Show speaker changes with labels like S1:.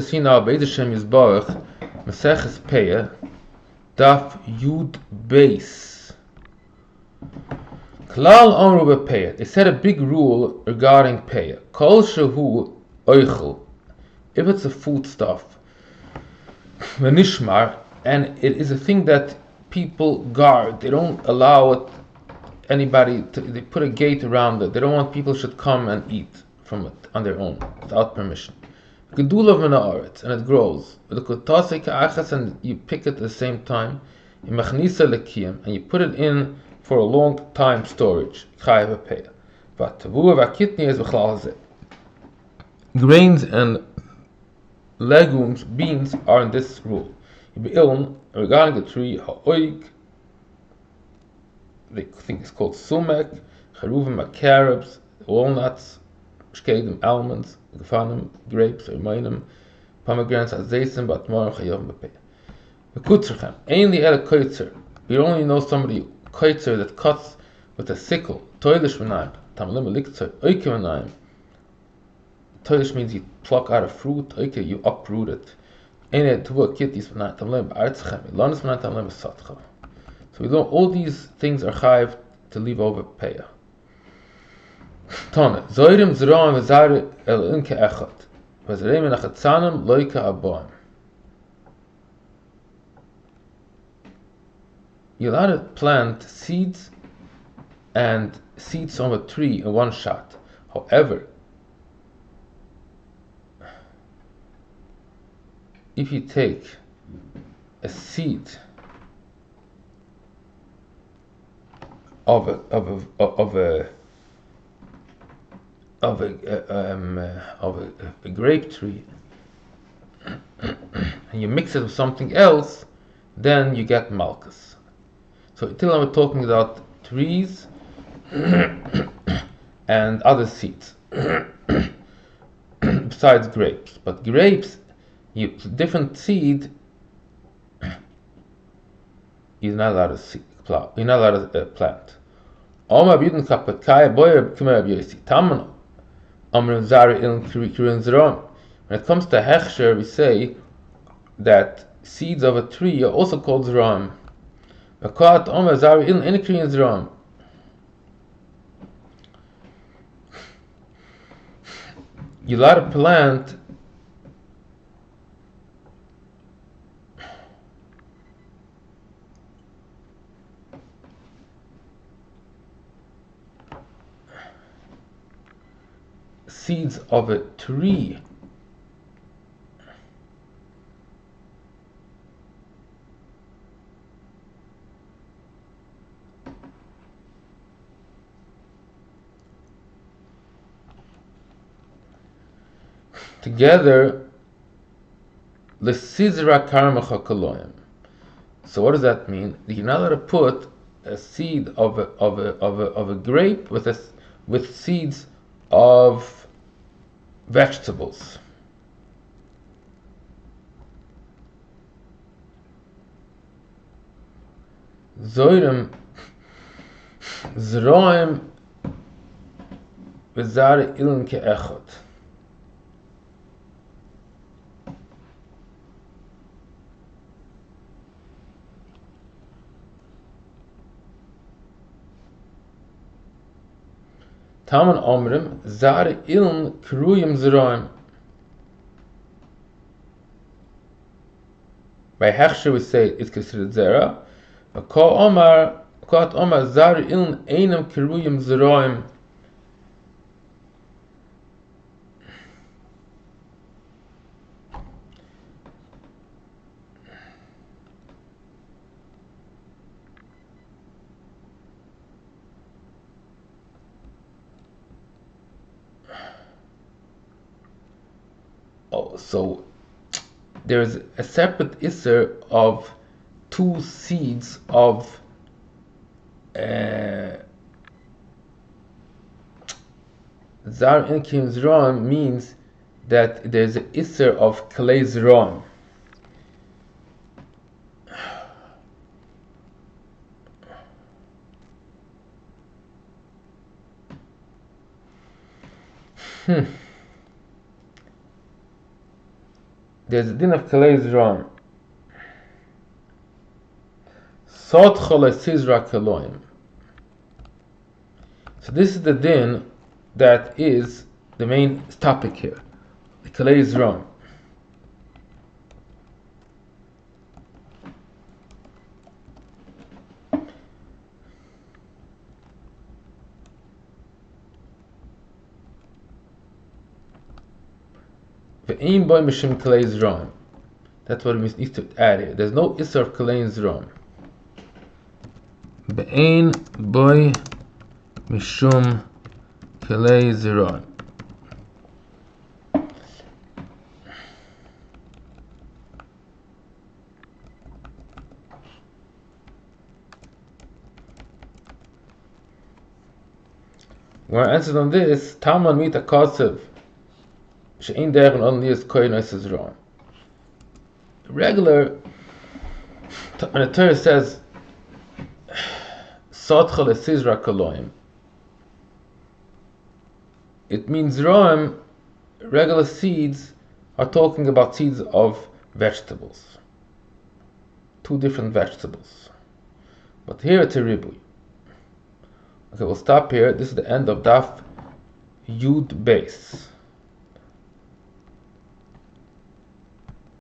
S1: See now, Be'ez Hashem Yisbarach, Maseches Peah, Daf Yud Beis. Klal Amru Peah. They said a big rule regarding Peah. Kol Shehu Oichel. If it's a foodstuff, Venishmar, and it is a thing that people guard. They don't allow it anybody to, they put a gate around it. They don't want people should come and eat from it on their own without permission. Gedulav min haaretz, and it grows. And you pick it at the same time. And you put it in for a long time storage. Grains and legumes, beans, are in this rule. Regarding the tree, they think it's called sumek, cheruvim, carobs, walnuts, shkedim, almonds, gefanim, grapes, remainem, pomegranates, azeisim, batmorim, chayovim, bepeh. V'kutzerchem, ainly el koitzer. You only know somebody koitzer that cuts with a sickle. Toilish v'naim, tamlim elikzer, oike v'naim. Toilish means you pluck out a fruit, oike, you uproot it. Ainly tuva kittis v'naim, tamlim b'artzchem, ilonis v'naim, tamlim b'satchem. So we know all these things are chayiv to leave over Peah. Tone, zoirim zroim v'zari el inke echot, v'zareim enachatzanim loika aboim. You're allowed to plant seeds and seeds from a tree in one shot. However, if you take a seed of a grape tree and you mix it with something else, then you get malchus. So until I'm talking about trees and other seeds besides grapes. But grapes, you different seed, you're not allowed to you're not allowed to plant. R Yudan Kapudkya, when it comes to hechsher, we say that seeds of a tree are also called zram. You're allowed to plant seeds of a tree together. So what does that mean? You're not allowed to put a seed of a grape with seeds of vegetables. Zoirim zroim v'zari ilin ke'echot. Taman omrim zari ilin kruyim zroim. By hechsher we say it's considered zera. Kol omar zari ilin einam kruyim zroim. So there's a separate isser of two seeds of zar inkim zron, means that there's an isser of kalei zron. There's a din of Kalei Zrom. Sot Chole Sizra Keloim. So this is the din that is the main topic here. The Kalei Zrom. Ve'im boy mishim Kalei Zrom. That's what we need to add here. There's no Isser of Kalei Zrom. Ve'im boy mishum Kalei Zrom. When I answered on this, Talmud Mita Kosev She'in Derech only is Koyin Ois Zrom. Regular, when the Torah says Sotcha Lesizra Kaloim, it means Zrom. Regular seeds are talking about seeds of vegetables, 2 different vegetables. But here it's a ribui. Okay, we'll stop here. This is the end of Daf Yud Beis.